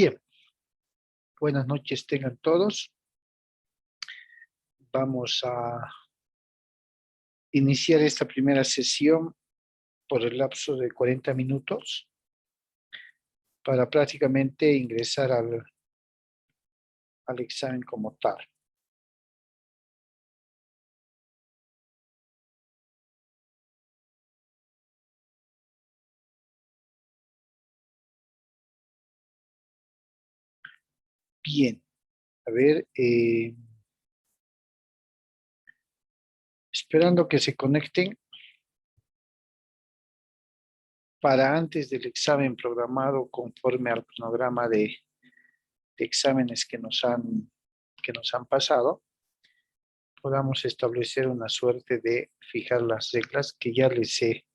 Bien, buenas noches tengan todos. Vamos a iniciar esta primera sesión por el lapso de 40 minutos para prácticamente ingresar al examen como tal. Bien, a ver, esperando que se conecten para antes del examen programado conforme al cronograma de exámenes que nos han pasado, podamos establecer una suerte de fijar las reglas que ya les he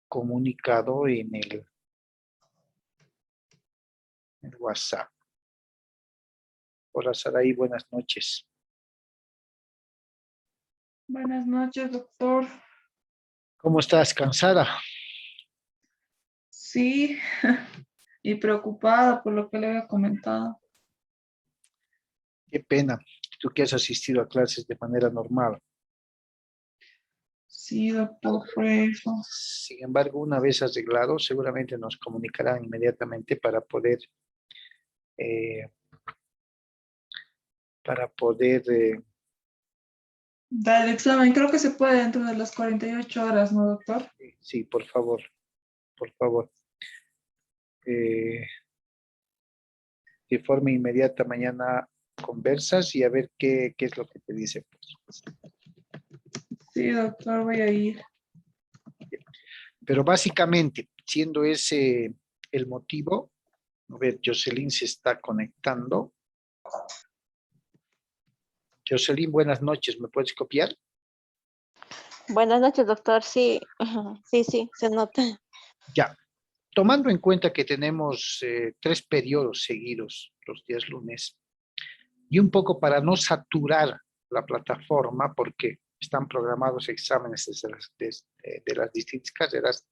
comunicado en el WhatsApp. Hola Saraí, buenas noches. Buenas noches, doctor. ¿Cómo estás? ¿Cansada? Sí, y preocupada por lo que le había comentado. Qué pena, tú que has asistido a clases de manera normal. Sí, doctor, por eso. Sin embargo, una vez arreglado, seguramente nos comunicarán inmediatamente para poder Da el examen, creo que se puede dentro de las 48 horas, ¿no, doctor? sí, por favor, por favor. De forma inmediata mañana conversas y a ver qué es lo que te dice. Pues. Sí, doctor, voy a ir. Pero básicamente, siendo ese el motivo, a ver, Jocelyn se está conectando. Jocelyn, buenas noches, ¿me puedes copiar? Buenas noches, doctor. Sí, sí, se nota. Ya, tomando en cuenta que tenemos 3 periodos seguidos los días lunes, y un poco para no saturar la plataforma, porque están programados exámenes de las distintas carreras,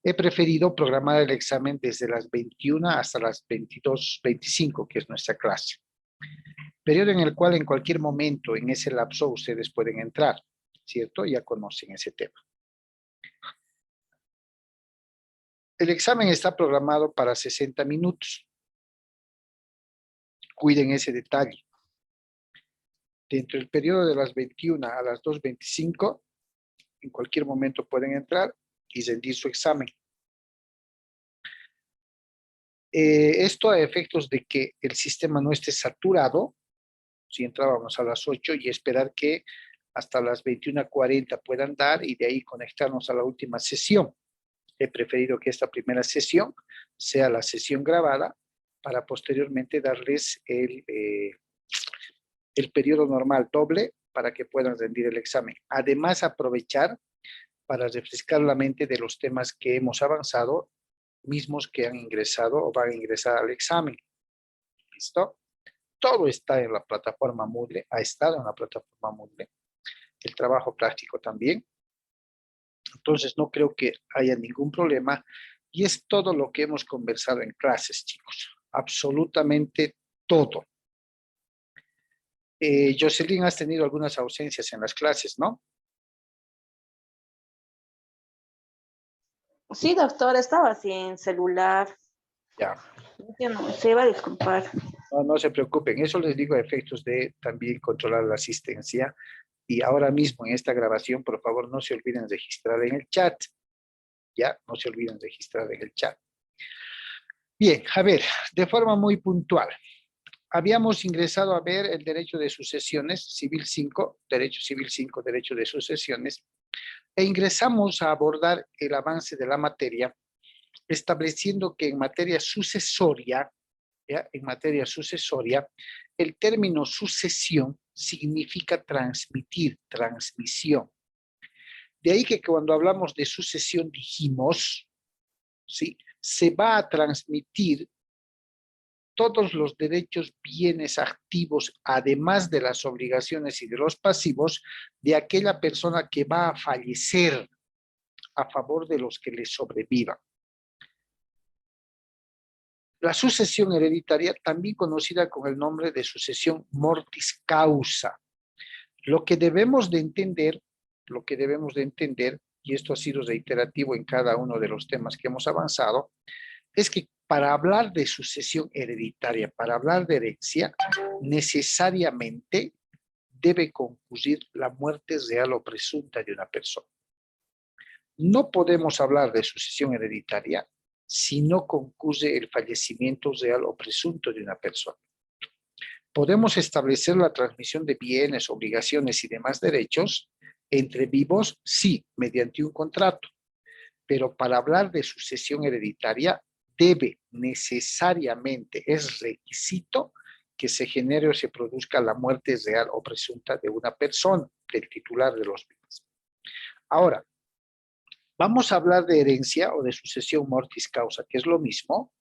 he preferido programar el examen desde las 21 hasta las 22:25, que es nuestra clase. Periodo en el cual en cualquier momento en ese lapso ustedes pueden entrar, ¿cierto? Ya conocen ese tema. El examen está programado para 60 minutos. Cuiden ese detalle. Dentro del periodo de las 21 a las 2:25, en cualquier momento pueden entrar y rendir su examen. Esto a efectos de que el sistema no esté saturado, si entrábamos a las 8 y esperar que hasta las 21:40 puedan dar y de ahí conectarnos a la última sesión. He preferido que esta primera sesión sea la sesión grabada para posteriormente darles el periodo normal doble para que puedan rendir el examen. Además, aprovechar para refrescar la mente de los temas que hemos avanzado, mismos que han ingresado o van a ingresar al examen. ¿Listo? Todo está en la plataforma Moodle, ha estado en la plataforma Moodle, el trabajo práctico también. Entonces no creo que haya ningún problema y es todo lo que hemos conversado en clases, chicos, absolutamente todo. Jocelyn, has tenido algunas ausencias en las clases, ¿no? Sí, doctor, estaba sin celular. Ya. No, se iba a disculpar. No se preocupen, eso les digo a efectos de también controlar la asistencia. Y ahora mismo en esta grabación, por favor, no se olviden registrar en el chat. Ya, no se olviden registrar en el chat. Bien, a ver, de forma muy puntual. Habíamos ingresado a ver el derecho de sucesiones, civil 5, derecho civil 5, derecho de sucesiones, e ingresamos a abordar el avance de la materia, estableciendo que en materia sucesoria, ¿ya? En materia sucesoria, el término sucesión significa transmitir, transmisión. De ahí que cuando hablamos de sucesión dijimos, ¿sí? Se va a transmitir todos los derechos, bienes, activos, además de las obligaciones y de los pasivos de aquella persona que va a fallecer a favor de los que le sobrevivan. La sucesión hereditaria, también conocida con el nombre de sucesión mortis causa. Lo que debemos de entender, y esto ha sido reiterativo en cada uno de los temas que hemos avanzado, es que para hablar de sucesión hereditaria, para hablar de herencia, necesariamente debe concurrir la muerte real o presunta de una persona. No podemos hablar de sucesión hereditaria si no concurre el fallecimiento real o presunto de una persona. Podemos establecer la transmisión de bienes, obligaciones y demás derechos entre vivos, sí, mediante un contrato. Pero para hablar de sucesión hereditaria, debe necesariamente, es requisito que se genere o se produzca la muerte real o presunta de una persona, del titular de los bienes. Ahora, vamos a hablar de herencia o de sucesión mortis causa, que es lo mismo,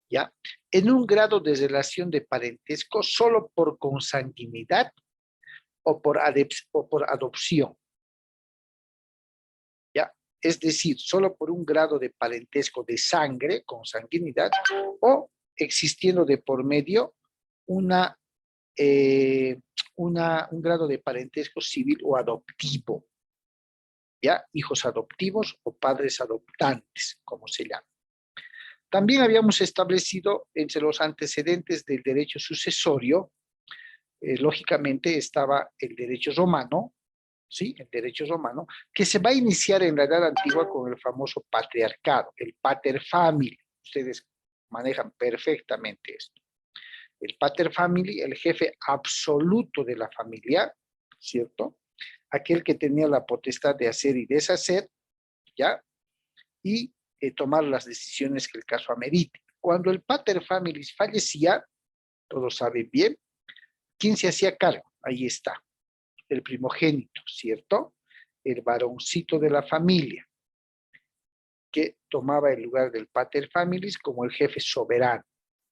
¿ya? En un grado de relación de parentesco solo por consanguinidad o por adopción. ¿Ya? Es decir, solo por un grado de parentesco de sangre, consanguinidad, o existiendo de por medio un grado de parentesco civil o adoptivo. ¿Ya? Hijos adoptivos o padres adoptantes, como se llama. También habíamos establecido entre los antecedentes del derecho sucesorio, lógicamente estaba el derecho romano, ¿sí? El derecho romano, que se va a iniciar en la Edad Antigua con el famoso patriarcado, el pater family. Ustedes manejan perfectamente esto. El pater family, el jefe absoluto de la familia, ¿cierto? Aquel que tenía la potestad de hacer y deshacer, ¿ya? Y tomar las decisiones que el caso amerite. Cuando el pater familias fallecía, todos saben bien, ¿quién se hacía cargo? Ahí está, el primogénito, ¿cierto? El varoncito de la familia, que tomaba el lugar del pater familias como el jefe soberano,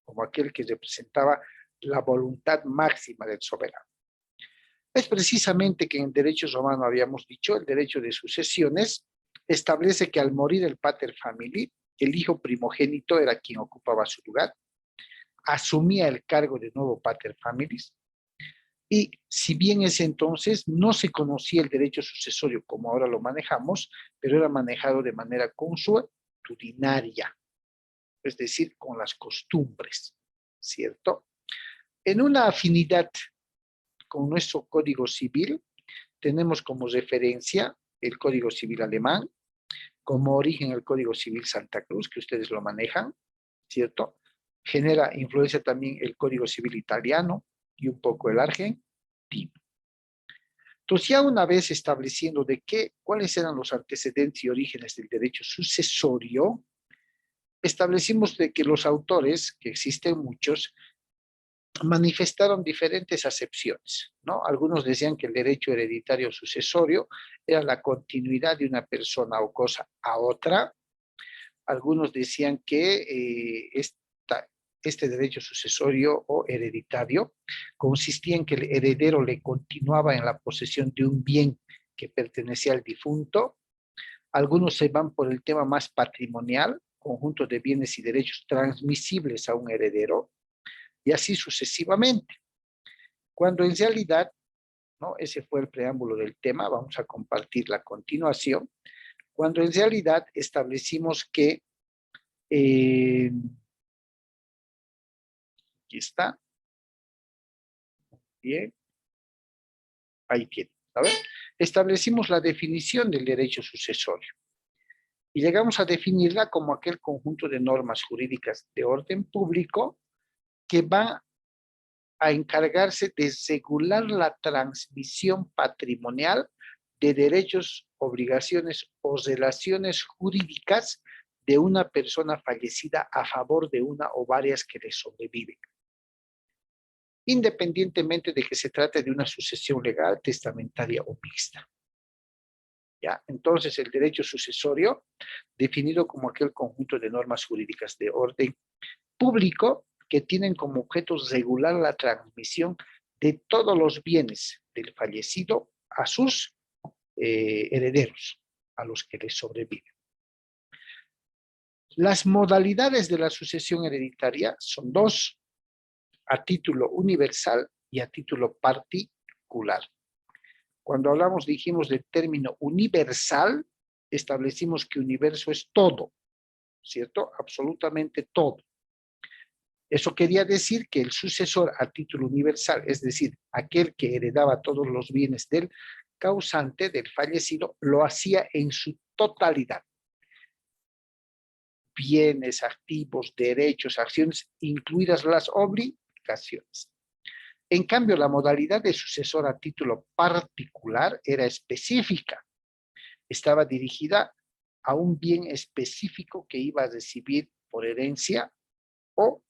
como aquel que representaba la voluntad máxima del soberano. Es precisamente que en derecho romano habíamos dicho, el derecho de sucesiones establece que al morir el pater family, el hijo primogénito era quien ocupaba su lugar, asumía el cargo de nuevo pater familias, y si bien ese entonces no se conocía el derecho sucesorio como ahora lo manejamos, pero era manejado de manera consuetudinaria, es decir, con las costumbres, ¿cierto? En una afinidad con nuestro Código Civil, tenemos como referencia el Código Civil alemán, como origen el Código Civil Santa Cruz, que ustedes lo manejan, ¿cierto? Genera influencia también el Código Civil italiano y un poco el argentino. Entonces, ya una vez estableciendo cuáles eran los antecedentes y orígenes del derecho sucesorio, establecimos de que los autores, que existen muchos, manifestaron diferentes acepciones, ¿no? Algunos decían que el derecho hereditario sucesorio era la continuidad de una persona o cosa a otra. Algunos decían que este derecho sucesorio o hereditario consistía en que el heredero le continuaba en la posesión de un bien que pertenecía al difunto. Algunos se van por el tema más patrimonial, conjunto de bienes y derechos transmisibles a un heredero, y así sucesivamente. Cuando en realidad, ¿no? Ese fue el preámbulo del tema, vamos a compartir la continuación, cuando en realidad establecimos que, aquí está, bien, ahí tiene, ¿sabes? Establecimos la definición del derecho sucesorio y llegamos a definirla como aquel conjunto de normas jurídicas de orden público que va a encargarse de regular la transmisión patrimonial de derechos, obligaciones o relaciones jurídicas de una persona fallecida a favor de una o varias que le sobreviven, independientemente de que se trate de una sucesión legal, testamentaria o mixta. ¿Ya? Entonces, el derecho sucesorio, definido como aquel conjunto de normas jurídicas de orden público que tienen como objeto regular la transmisión de todos los bienes del fallecido a sus herederos, a los que les sobreviven. Las modalidades de la sucesión hereditaria son dos, a título universal y a título particular. Cuando hablamos, dijimos del término universal, establecimos que universo es todo, ¿cierto? Absolutamente todo. Eso quería decir que el sucesor a título universal, es decir, aquel que heredaba todos los bienes del causante, del fallecido, lo hacía en su totalidad. Bienes, activos, derechos, acciones, incluidas las obligaciones. En cambio, la modalidad de sucesor a título particular era específica. Estaba dirigida a un bien específico que iba a recibir por herencia o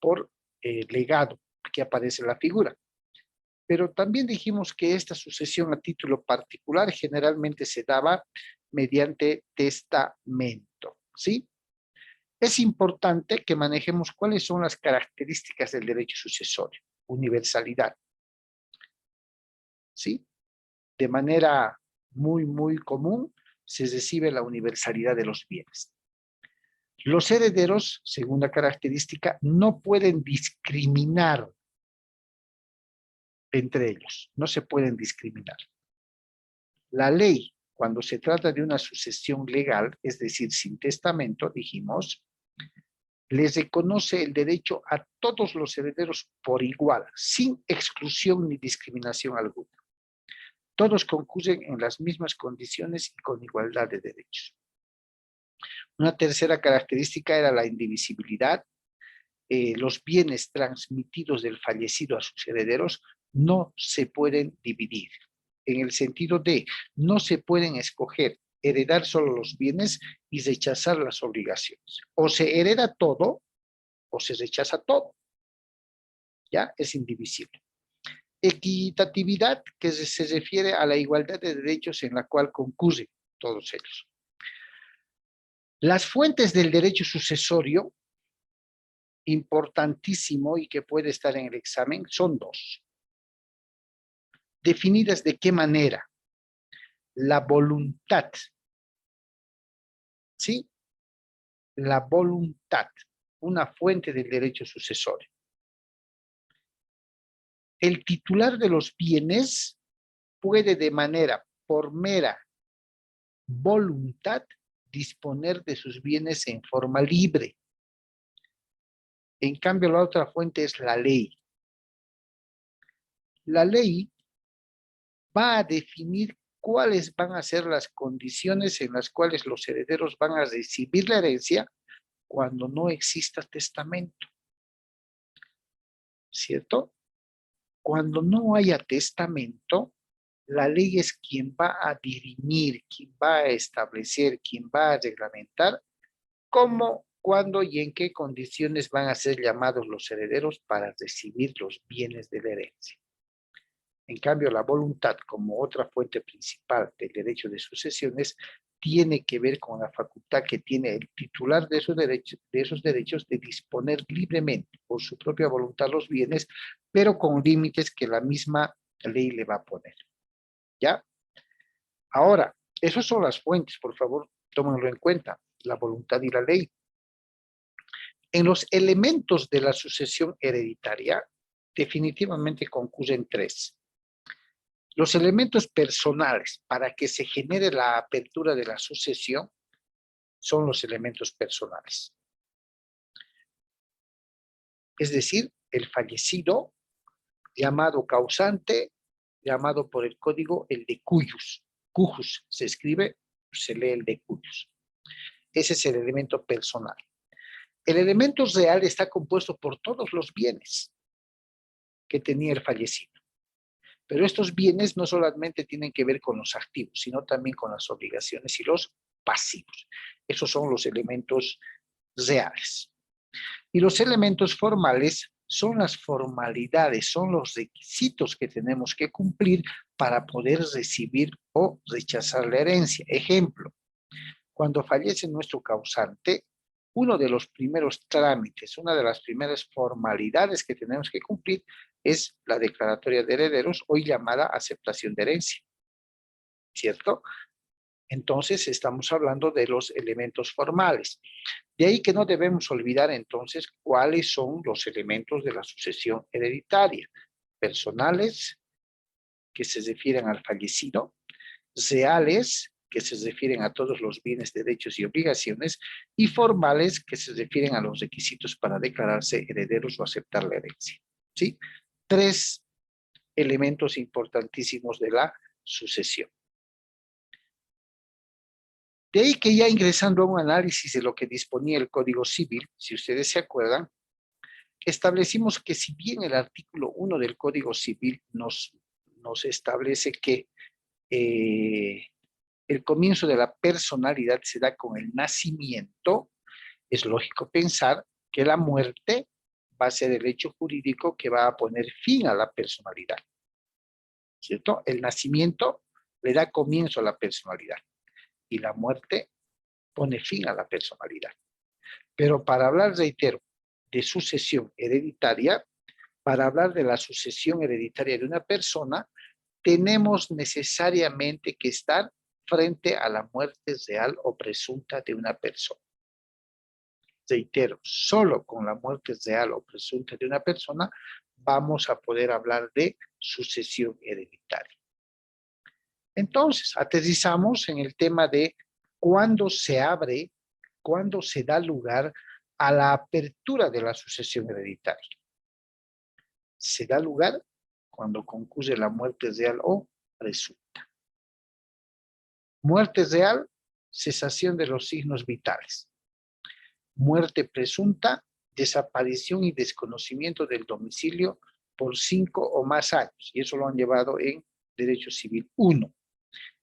por legado. Aquí aparece la figura. Pero también dijimos que esta sucesión a título particular generalmente se daba mediante testamento, ¿sí? Es importante que manejemos cuáles son las características del derecho sucesorio. Universalidad, ¿sí? De manera muy común se recibe la universalidad de los bienes. Los herederos, segunda característica, no pueden discriminar entre ellos, no se pueden discriminar. La ley, cuando se trata de una sucesión legal, es decir, sin testamento, dijimos, les reconoce el derecho a todos los herederos por igual, sin exclusión ni discriminación alguna. Todos concurren en las mismas condiciones y con igualdad de derechos. Una tercera característica era la indivisibilidad. Los bienes transmitidos del fallecido a sus herederos no se pueden dividir, en el sentido de no se pueden escoger heredar solo los bienes y rechazar las obligaciones. O se hereda todo o se rechaza todo. ¿Ya? Es indivisible. Equitatividad, que se refiere a la igualdad de derechos en la cual concurren todos ellos. Las fuentes del derecho sucesorio, importantísimo y que puede estar en el examen, son dos. ¿Definidas de qué manera? La voluntad. ¿Sí? La voluntad, una fuente del derecho sucesorio. El titular de los bienes puede de manera por mera voluntad disponer de sus bienes en forma libre. En cambio, la otra fuente es la ley. La ley va a definir cuáles van a ser las condiciones en las cuales los herederos van a recibir la herencia cuando no exista testamento. ¿Cierto? Cuando no haya testamento, la ley es quien va a dirimir, quien va a establecer, quien va a reglamentar cómo, cuándo y en qué condiciones van a ser llamados los herederos para recibir los bienes de la herencia. En cambio, la voluntad, como otra fuente principal del derecho de sucesiones, tiene que ver con la facultad que tiene el titular de esos derechos de disponer libremente por su propia voluntad los bienes, pero con límites que la misma ley le va a poner. ¿Ya? Ahora, esas son las fuentes, por favor, tómenlo en cuenta, la voluntad y la ley. En los elementos de la sucesión hereditaria, definitivamente concurren tres. Los elementos personales para que se genere la apertura de la sucesión son los elementos personales. Es decir, el fallecido, llamado causante, llamado por el código el de cujus. Cujus se escribe, se lee el de cujus. Ese es el elemento personal. El elemento real está compuesto por todos los bienes que tenía el fallecido. Pero estos bienes no solamente tienen que ver con los activos, sino también con las obligaciones y los pasivos. Esos son los elementos reales. Y los elementos formales son las formalidades, son los requisitos que tenemos que cumplir para poder recibir o rechazar la herencia. Ejemplo, cuando fallece nuestro causante, uno de los primeros trámites, una de las primeras formalidades que tenemos que cumplir es la declaratoria de herederos, hoy llamada aceptación de herencia, ¿cierto? Entonces, estamos hablando de los elementos formales. De ahí que no debemos olvidar entonces cuáles son los elementos de la sucesión hereditaria. Personales, que se refieren al fallecido, reales, que se refieren a todos los bienes, derechos y obligaciones, y formales, que se refieren a los requisitos para declararse herederos o aceptar la herencia. ¿Sí? 3 elementos importantísimos de la sucesión. De ahí que ya ingresando a un análisis de lo que disponía el Código Civil, si ustedes se acuerdan, establecimos que si bien el artículo 1 del Código Civil nos establece que el comienzo de la personalidad se da con el nacimiento, es lógico pensar que la muerte va a ser el hecho jurídico que va a poner fin a la personalidad. ¿Cierto? El nacimiento le da comienzo a la personalidad y la muerte pone fin a la personalidad. Pero para hablar, reitero, de sucesión hereditaria, para hablar de la sucesión hereditaria de una persona, tenemos necesariamente que estar frente a la muerte real o presunta de una persona. Reitero, solo con la muerte real o presunta de una persona vamos a poder hablar de sucesión hereditaria. Entonces, aterrizamos en el tema de cuándo se abre, cuándo se da lugar a la apertura de la sucesión hereditaria. Se da lugar cuando concurre la muerte real o presunta. Muerte real, cesación de los signos vitales. Muerte presunta, desaparición y desconocimiento del domicilio por 5 o más años. Y eso lo han llevado en Derecho Civil 1.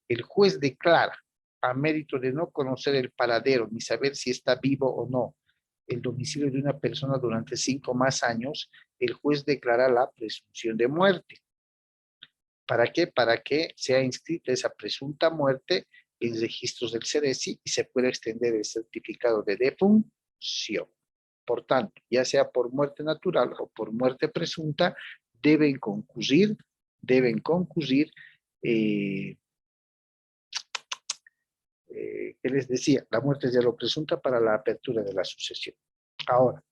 El juez declara, a mérito de no conocer el paradero ni saber si está vivo o no el domicilio de una persona durante 5 o más años, el juez declara la presunción de muerte. ¿Para qué? Para que sea inscrita esa presunta muerte en registros del CEDESI y se pueda extender el certificado de defunción. Por tanto, ya sea por muerte natural o por muerte presunta, deben concurrir, ¿qué les decía? La muerte ya lo presunta para la apertura de la sucesión. Ahora,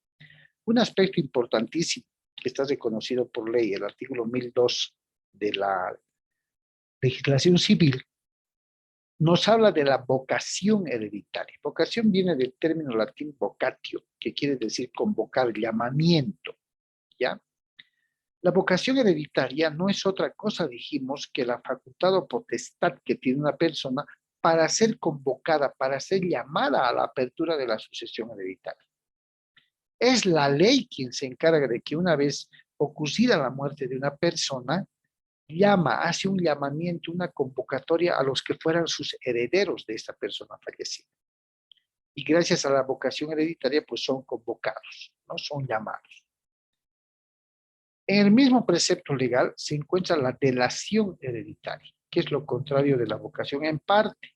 un aspecto importantísimo que está reconocido por ley, el artículo 1002 de la legislación civil, nos habla de la vocación hereditaria. Vocación viene del término latín vocatio, que quiere decir convocar, llamamiento, ¿ya? La vocación hereditaria no es otra cosa, dijimos, que la facultad o potestad que tiene una persona para ser convocada, para ser llamada a la apertura de la sucesión hereditaria. Es la ley quien se encarga de que una vez ocurrida la muerte de una persona, hace un llamamiento, una convocatoria a los que fueran sus herederos de esta persona fallecida. Y gracias a la vocación hereditaria, pues son convocados, no son llamados. En el mismo precepto legal se encuentra la delación hereditaria, que es lo contrario de la vocación en parte.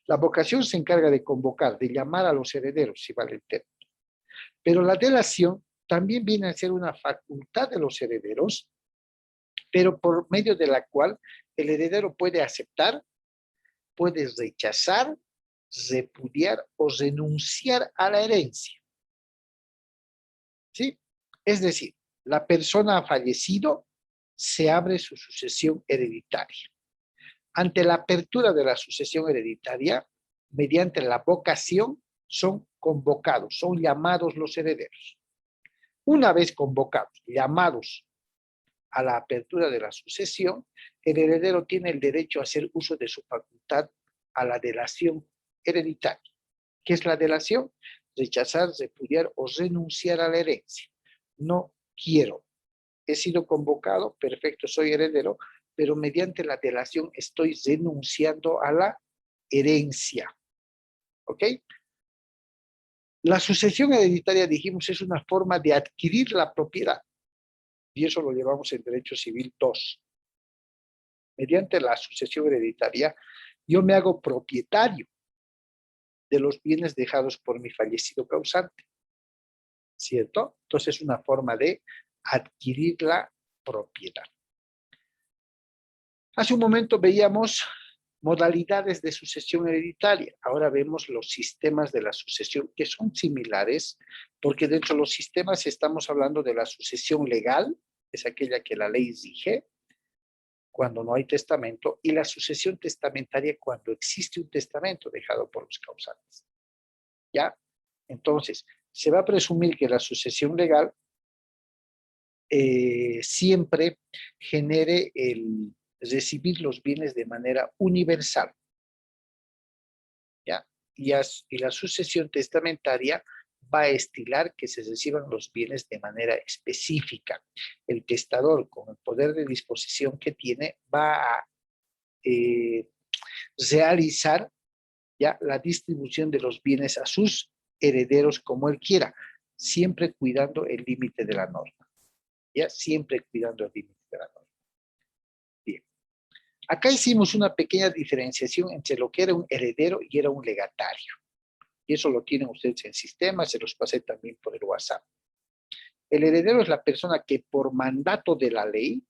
La vocación se encarga de convocar, de llamar a los herederos, si vale el término. Pero la delación también viene a ser una facultad de los herederos, pero por medio de la cual el heredero puede aceptar, puede rechazar, repudiar o renunciar a la herencia. ¿Sí? Es decir, la persona ha fallecido, se abre su sucesión hereditaria. Ante la apertura de la sucesión hereditaria, mediante la vocación, son convocados, son llamados los herederos. Una vez convocados, llamados a la apertura de la sucesión, el heredero tiene el derecho a hacer uso de su facultad a la delación hereditaria. ¿Qué es la delación? Rechazar, repudiar o renunciar a la herencia. No quiero. He sido convocado, perfecto, soy heredero, pero mediante la delación estoy renunciando a la herencia. ¿Ok? La sucesión hereditaria, dijimos, es una forma de adquirir la propiedad. Y eso lo llevamos en Derecho Civil 2. Mediante la sucesión hereditaria, yo me hago propietario de los bienes dejados por mi fallecido causante. ¿Cierto? Entonces es una forma de adquirir la propiedad. Hace un momento veíamos Modalidades de sucesión hereditaria. Ahora vemos los sistemas de la sucesión que son similares, porque dentro de los sistemas estamos hablando de la sucesión legal, es aquella que la ley rige cuando no hay testamento, y la sucesión testamentaria cuando existe un testamento dejado por los causantes. ¿Ya? Entonces, se va a presumir que la sucesión legal siempre genere el recibir los bienes de manera universal. ¿Ya? Y la sucesión testamentaria va a estilar que se reciban los bienes de manera específica. El testador, con el poder de disposición que tiene, va a realizar ya la distribución de los bienes a sus herederos como él quiera, siempre cuidando el límite de la norma. Ya, siempre cuidando el límite de la norma. Bien. Acá hicimos una pequeña diferenciación entre lo que era un heredero y era un legatario. Y eso lo tienen ustedes en sistema, se los pasé también por el WhatsApp. El heredero es la persona que por mandato de la ley,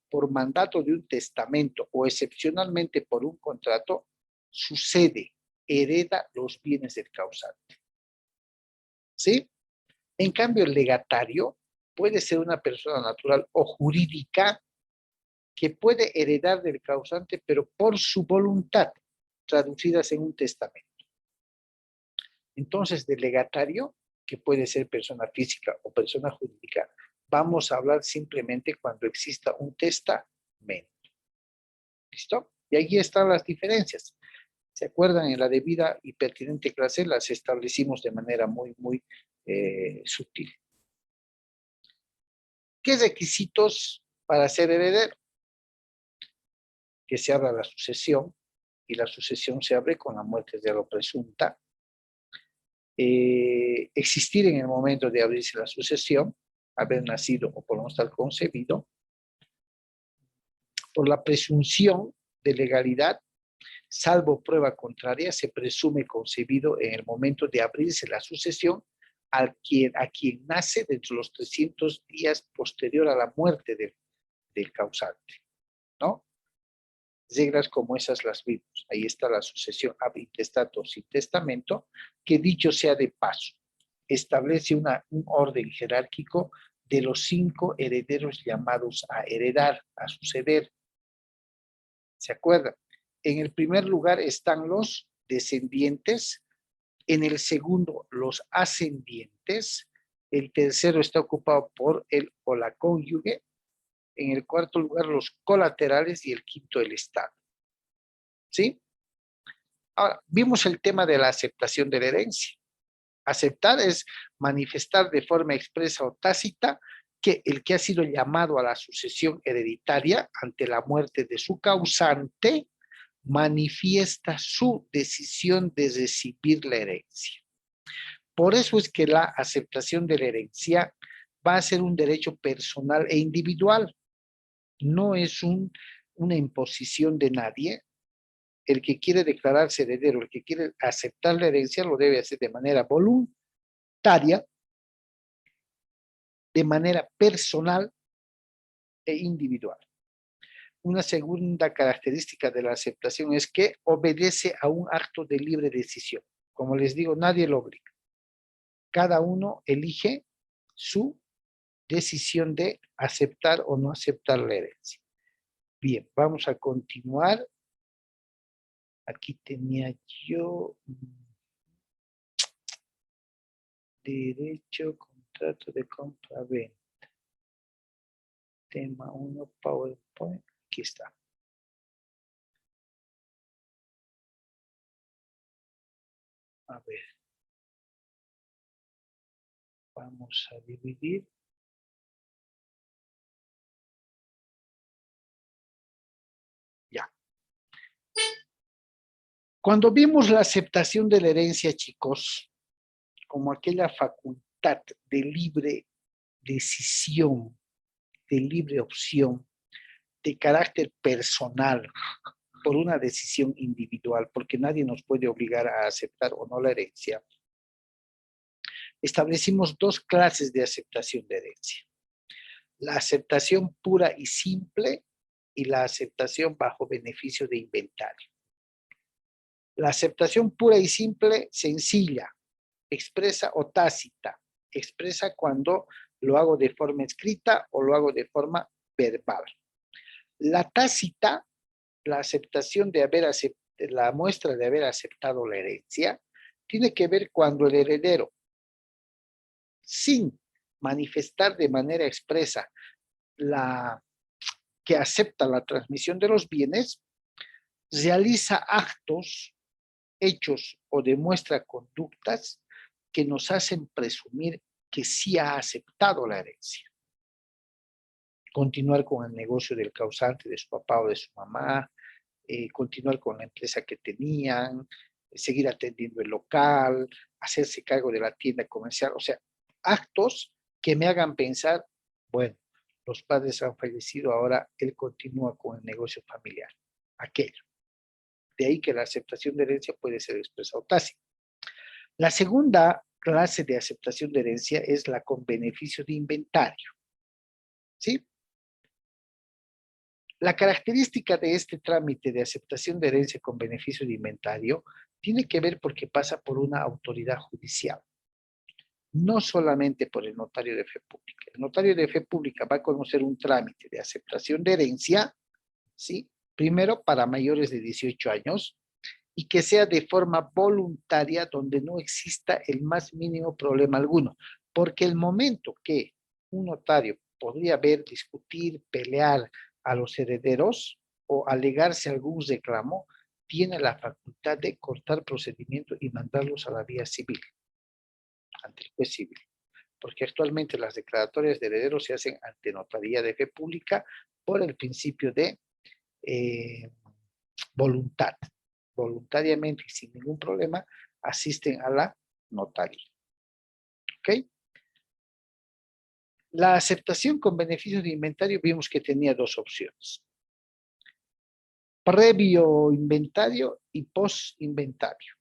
por mandato de un testamento o excepcionalmente por un contrato, sucede, hereda los bienes del causante. ¿Sí? En cambio, el legatario puede ser una persona natural o jurídica que puede heredar del causante, pero por su voluntad, traducidas en un testamento. Entonces, del legatario, que puede ser persona física o persona jurídica, vamos a hablar simplemente cuando exista un testamento. ¿Listo? Y ahí están las diferencias. ¿Se acuerdan? En la debida y pertinente clase las establecimos de manera muy sutil. ¿Qué requisitos para ser heredero? Que se abra la sucesión, y la sucesión se abre con la muerte de lo presunta. Existir en el momento de abrirse la sucesión, haber nacido o por no estar concebido, por la presunción de legalidad, salvo prueba contraria, se presume concebido en el momento de abrirse la sucesión a quien nace dentro de los 300 días posterior a la muerte del causante, ¿no? Reglas como esas las vimos. Ahí está la sucesión ab intestato sin testamento, que dicho sea de paso, establece un orden jerárquico de los 5 herederos llamados a heredar, a suceder. ¿Se acuerdan? En el primer lugar están los descendientes, en el segundo los ascendientes, el tercero está ocupado por el o la cónyuge, en el cuarto lugar los colaterales y el quinto el Estado. ¿Sí? Ahora, vimos el tema de la aceptación de la herencia. Aceptar es manifestar de forma expresa o tácita que el que ha sido llamado a la sucesión hereditaria ante la muerte de su causante manifiesta su decisión de recibir la herencia. Por eso es que la aceptación de la herencia va a ser un derecho personal e individual. No es una imposición de nadie. El que quiere declararse heredero, el que quiere aceptar la herencia, lo debe hacer de manera voluntaria, de manera personal e individual. Una segunda característica de la aceptación es que obedece a un acto de libre decisión. Como les digo, nadie lo obliga. Cada uno elige su decisión de aceptar o no aceptar la herencia. Bien, vamos a continuar. Aquí tenía yo derecho, contrato de compra-venta. Tema 1, PowerPoint. Aquí está. A ver. Vamos a dividir. Ya. Cuando vimos la aceptación de la herencia, chicos, como aquella facultad de libre decisión, de libre opción, de carácter personal, por una decisión individual, porque nadie nos puede obligar a aceptar o no la herencia, establecimos 2 clases de aceptación de herencia. La aceptación pura y simple, y la aceptación bajo beneficio de inventario. La aceptación pura y simple, sencilla, expresa o tácita. Expresa cuando lo hago de forma escrita o lo hago de forma verbal. La tácita, la aceptación de haber aceptado, la muestra de haber aceptado la herencia, tiene que ver cuando el heredero, sin manifestar de manera expresa que acepta la transmisión de los bienes, realiza actos, hechos o demuestra conductas que nos hacen presumir que sí ha aceptado la herencia. Continuar con el negocio del causante, de su papá o de su mamá, continuar con la empresa que tenían, seguir atendiendo el local, hacerse cargo de la tienda comercial, o sea, actos que me hagan pensar, bueno, los padres han fallecido, ahora él continúa con el negocio familiar, aquello. De ahí que la aceptación de herencia puede ser expresa o tácita. La segunda clase de aceptación de herencia es la con beneficio de inventario. ¿Sí? La característica de este trámite de aceptación de herencia con beneficio de inventario tiene que ver porque pasa por una autoridad judicial, no solamente por el notario de fe pública. El notario de fe pública va a conocer un trámite de aceptación de herencia, ¿sí? Primero para mayores de 18 años y que sea de forma voluntaria donde no exista el más mínimo problema alguno, porque el momento que un notario podría ver, discutir, pelear a los herederos o alegarse algún reclamo, tiene la facultad de cortar procedimiento y mandarlos a la vía civil, ante el juez civil. Porque actualmente las declaratorias de herederos se hacen ante notaría de fe pública por el principio de voluntad. Voluntariamente y sin ningún problema asisten a la notaría. ¿Ok? La aceptación con beneficio de inventario vimos que tenía dos opciones. Previo inventario y post inventario.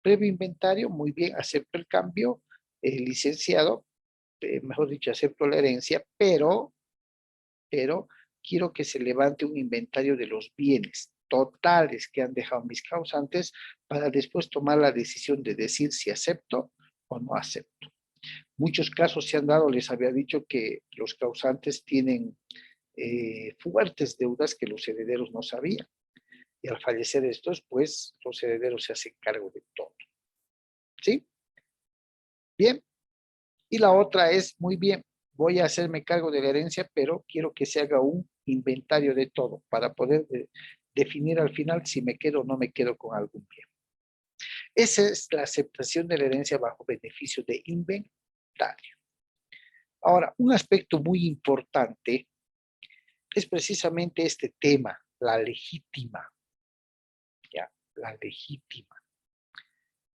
Previo inventario, muy bien, acepto el cambio, licenciado, mejor dicho, acepto la herencia, pero quiero que se levante un inventario de los bienes totales que han dejado mis causantes para después tomar la decisión de decir si acepto o no acepto. Muchos casos se han dado, les había dicho que los causantes tienen fuertes deudas que los herederos no sabían. Y al fallecer estos, pues los herederos se hacen cargo de todo. ¿Sí? Bien. Y la otra es, muy bien, voy a hacerme cargo de la herencia, pero quiero que se haga un inventario de todo para poder definir al final si me quedo o no me quedo con algún bien. Esa es la aceptación de la herencia bajo beneficio de inventario. Ahora, un aspecto muy importante es precisamente este tema, la legítima. Ya, la legítima.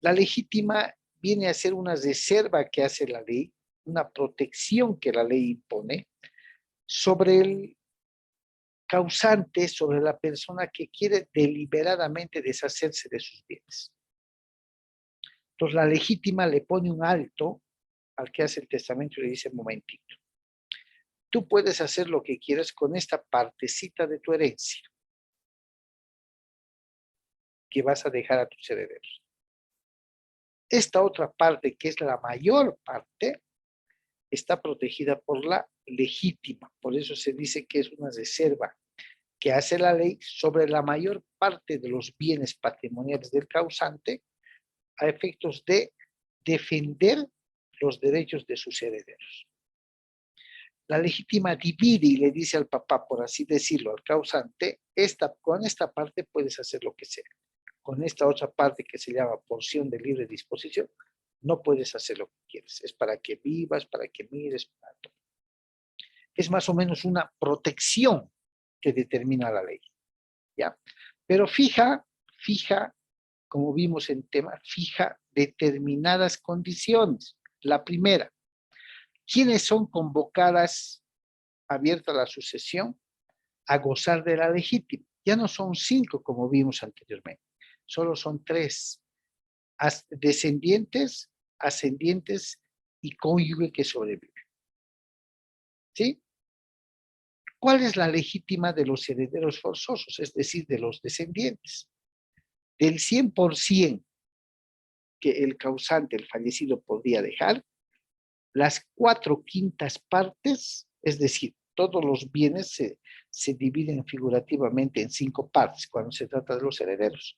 La legítima viene a ser una reserva que hace la ley, una protección que la ley impone sobre el causante, sobre la persona que quiere deliberadamente deshacerse de sus bienes. Entonces la legítima le pone un alto al que hace el testamento y le dice, momentito, tú puedes hacer lo que quieras con esta partecita de tu herencia que vas a dejar a tus herederos. Esta otra parte, que es la mayor parte, está protegida por la legítima. Por eso se dice que es una reserva que hace la ley sobre la mayor parte de los bienes patrimoniales del causante a efectos de defender los derechos de sus herederos. La legítima divide y le dice al papá, por así decirlo, al causante, con esta parte puedes hacer lo que sea. Con esta otra parte que se llama porción de libre disposición, no puedes hacer lo que quieres. Es para que vivas, para que mires, para todo. Es más o menos una protección que determina la ley. ¿Ya? Pero fija, como vimos en tema, fija determinadas condiciones. La primera, ¿quiénes son convocadas, abierta la sucesión, a gozar de la legítima? Ya no son 5 como vimos anteriormente, solo son 3. Descendientes, ascendientes y cónyuge que sobrevive. ¿Sí? ¿Cuál es la legítima de los herederos forzosos? Es decir, de los descendientes. Del 100% que el causante, el fallecido, podría dejar, las 4/5 partes, es decir, todos los bienes se dividen figurativamente en 5 partes cuando se trata de los herederos.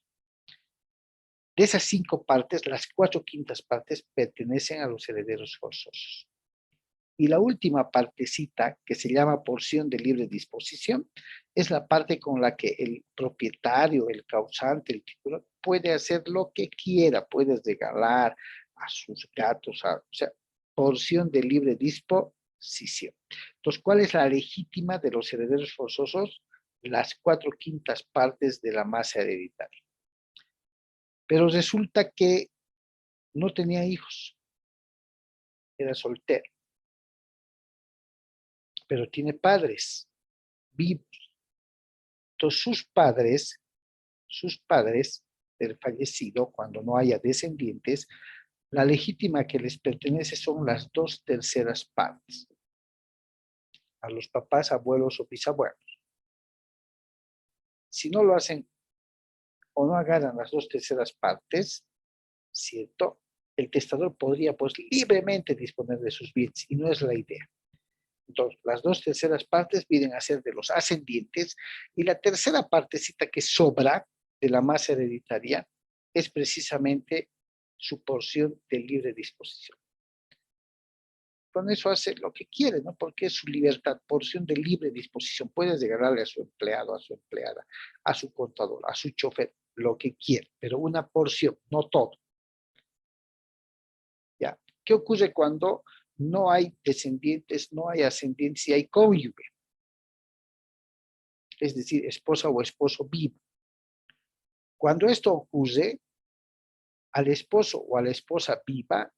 De esas 5 partes, las 4/5 partes pertenecen a los herederos forzosos. Y la última partecita, que se llama porción de libre disposición, es la parte con la que el propietario, el causante, el titular, puede hacer lo que quiera, puede regalar a sus gatos, o sea, porción de libre disposición. Entonces, ¿cuál es la legítima de los herederos forzosos? Las 4/5 partes de la masa hereditaria. Pero resulta que no tenía hijos, era soltero, pero tiene padres vivos. Entonces sus padres del fallecido, cuando no haya descendientes, la legítima que les pertenece son las 2/3 partes. A los papás, abuelos o bisabuelos. Si no lo hacen o no agarran las 2/3 partes, ¿cierto? El testador podría pues libremente disponer de sus bienes y no es la idea. Entonces, las 2/3 partes vienen a ser de los ascendientes y la tercera partecita que sobra de la masa hereditaria es precisamente su porción de libre disposición. Con eso hace lo que quiere, ¿no? Porque es su libertad, porción de libre disposición. Puedes regalarle a su empleado, a su empleada, a su contador, a su chofer, lo que quiere, pero una porción, no todo. ¿Ya? ¿Qué ocurre cuando no hay descendientes, no hay ascendientes y hay cónyuge? Es decir, esposa o esposo vivo. Cuando esto ocurre, al esposo o a la esposa viva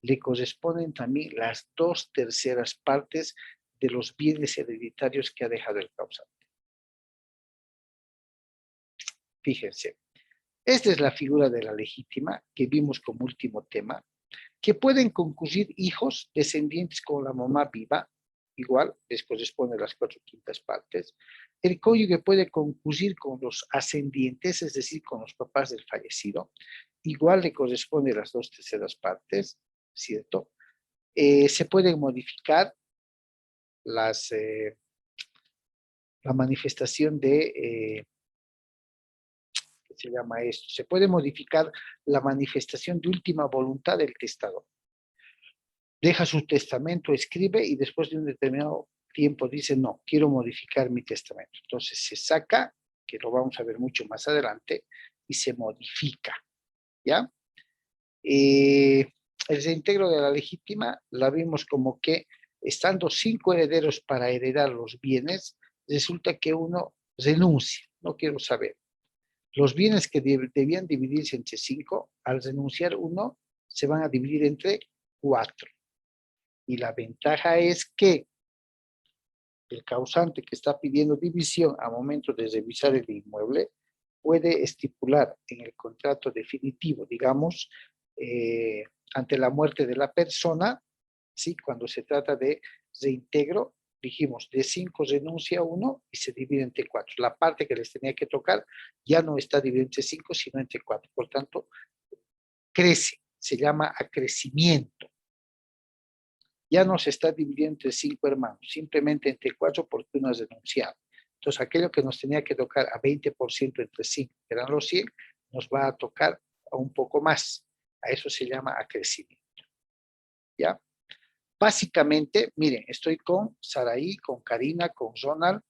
le corresponden también las 2/3 partes de los bienes hereditarios que ha dejado el causante. Fíjense, esta es la figura de la legítima que vimos como último tema, que pueden concurrir hijos descendientes con la mamá viva, igual les corresponde las 4/5 partes. El cónyuge puede concurrir con los ascendientes, es decir, con los papás del fallecido, igual le corresponde las 2/3 partes, ¿cierto? Se pueden modificar la manifestación de, ¿qué se llama esto? Se puede modificar la manifestación de última voluntad del testador. Deja su testamento, escribe y después de un determinado tiempo dice, no, quiero modificar mi testamento. Entonces se saca, que lo vamos a ver mucho más adelante, y se modifica, ¿ya? El reintegro de la legítima la vimos como que estando 5 herederos para heredar los bienes, resulta que uno renuncia, no quiero saber. Los bienes que debían dividirse entre 5, al renunciar uno, se van a dividir entre 4. Y la ventaja es que el causante que está pidiendo división a momento de revisar el inmueble puede estipular en el contrato definitivo, digamos, ante la muerte de la persona, ¿sí? Cuando se trata de reintegro, dijimos, de 5 renuncia 1 y se divide entre 4. La parte que les tenía que tocar ya no está dividida entre 5, sino entre 4. Por tanto, crece, se llama acrecimiento. Ya no se está dividiendo entre 5 hermanos, simplemente entre 4 porque uno ha renunciado. Entonces, aquello que nos tenía que tocar a 20% entre 5, que eran los 100, nos va a tocar a un poco más. A eso se llama acrecimiento. ¿Ya? Básicamente, miren, estoy con Saraí, con Karina, con Ronald,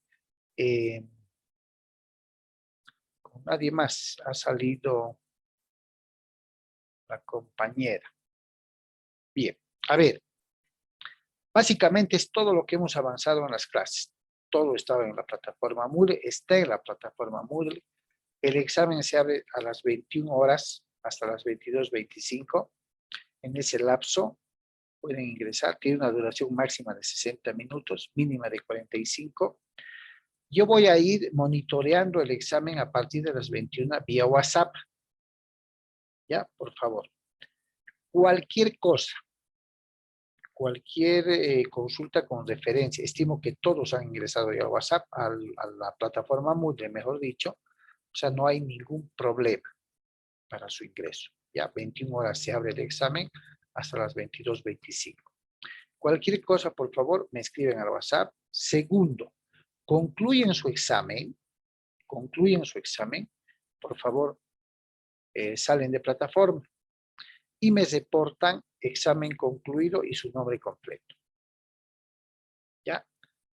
con nadie más. Ha salido la compañera. Bien, a ver. Básicamente es todo lo que hemos avanzado en las clases. Todo estaba en la plataforma Moodle, está en la plataforma Moodle. El examen se abre a las 21 horas hasta las 22:25. En ese lapso pueden ingresar. Tiene una duración máxima de 60 minutos, mínima de 45. Yo voy a ir monitoreando el examen a partir de las 21 vía WhatsApp. Ya, por favor. Cualquier cosa Cualquier consulta con referencia. Estimo que todos han ingresado ya al WhatsApp, a la plataforma Moodle, mejor dicho. O sea, no hay ningún problema para su ingreso. Ya 21 horas se abre el examen hasta las 22:25. Cualquier cosa, por favor, me escriben al WhatsApp. Segundo, concluyen su examen, por favor, salen de plataforma y me reportan examen concluido y su nombre completo. ¿Ya?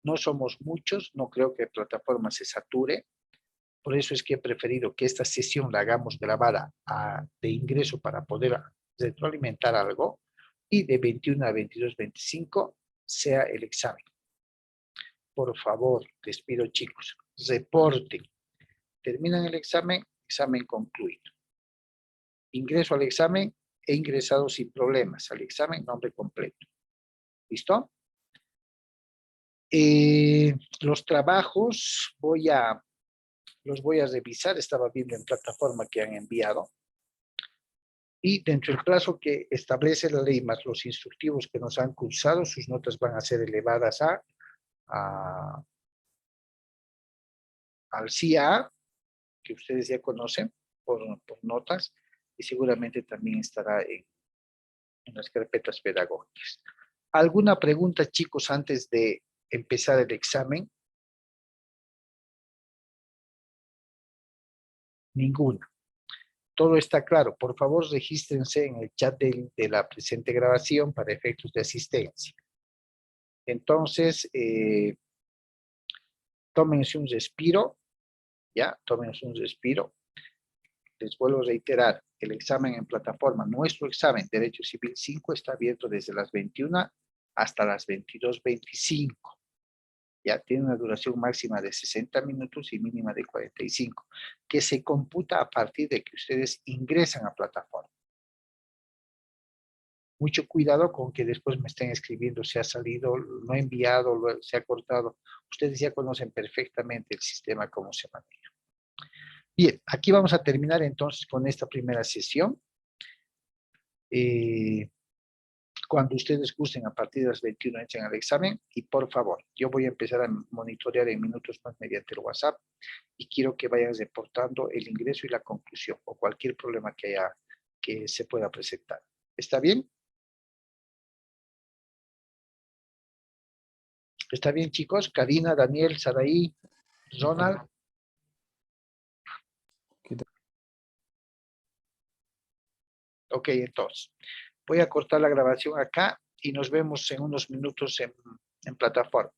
No somos muchos, no creo que la plataforma se sature. Por eso es que he preferido que esta sesión la hagamos grabada de ingreso para poder retroalimentar algo y de 21 a 22:25 sea el examen. Por favor, les pido chicos, reporten. Terminan el examen, examen concluido. Ingreso al examen, he ingresado sin problemas al examen, nombre completo. ¿Listo? Los trabajos los voy a revisar, estaba viendo en plataforma que han enviado. Y dentro del plazo que establece la ley más los instructivos que nos han cursado, sus notas van a ser elevadas al CIA, que ustedes ya conocen por notas, y seguramente también estará en las carpetas pedagógicas. ¿Alguna pregunta, chicos, antes de empezar el examen? Ninguna. Todo está claro. Por favor, regístrense en el chat de la presente grabación para efectos de asistencia. Entonces, tómense un respiro, ¿ya? Tómense un respiro. Les vuelvo a reiterar, el examen en plataforma, nuestro examen Derecho Civil 5 está abierto desde las 21 hasta las 22:25. Ya tiene una duración máxima de 60 minutos y mínima de 45, que se computa a partir de que ustedes ingresan a plataforma. Mucho cuidado con que después me estén escribiendo, se ha salido, no he enviado, se ha cortado. Ustedes ya conocen perfectamente el sistema, cómo se maneja. Bien, aquí vamos a terminar entonces con esta primera sesión. Cuando ustedes gusten, a partir de las 21 entren al examen y por favor, yo voy a empezar a monitorear en minutos más mediante el WhatsApp y quiero que vayan reportando el ingreso y la conclusión o cualquier problema que se pueda presentar. ¿Está bien? ¿Está bien, chicos? Karina, Daniel, Saraí, Ronald. Ok, entonces, voy a cortar la grabación acá y nos vemos en unos minutos en plataforma.